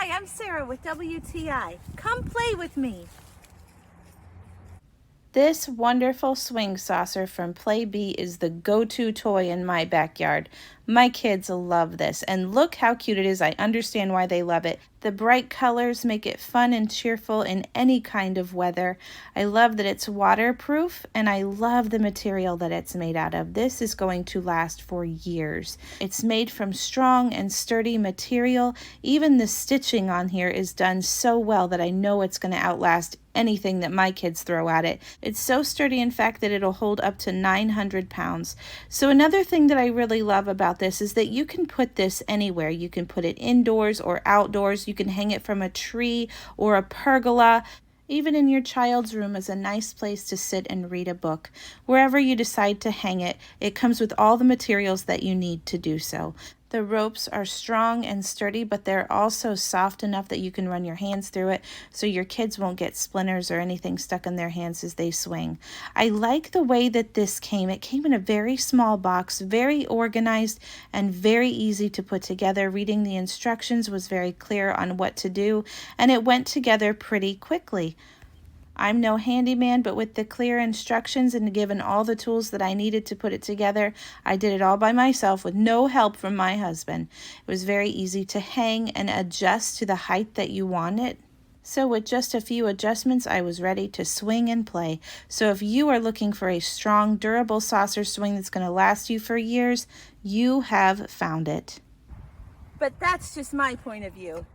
Hi, I'm Sarah with WTI. Come play with me. This wonderful swing saucer from PlayBea is the go-to toy in my backyard. My kids love this, and look how cute it is. I understand why they love it. The bright colors make it fun and cheerful in any kind of weather. I love that it's waterproof, and I love the material that it's made out of. This is going to last for years. It's made from strong and sturdy material. Even the stitching on here is done so well that I know it's going to outlast anything that my kids throw at it. It's so sturdy, in fact, that it'll hold up to 900 pounds. So another thing that I really love about this is that you can put this anywhere. You can put it indoors or outdoors. You can hang it from a tree or a pergola. Even in your child's room is a nice place to sit and read a book. Wherever you decide to hang it, it comes with all the materials that you need to do so. The ropes are strong and sturdy, but they're also soft enough that you can run your hands through it so your kids won't get splinters or anything stuck in their hands as they swing. I like the way that this came. It came in a very small box, very organized and very easy to put together. Reading the instructions was very clear on what to do, and it went together pretty quickly. I'm no handyman, but with the clear instructions and given all the tools that I needed to put it together, I did it all by myself with no help from my husband. It was very easy to hang and adjust to the height that you want it. So with just a few adjustments, I was ready to swing and play. So if you are looking for a strong, durable saucer swing that's going to last you for years, you have found it. But that's just my point of view.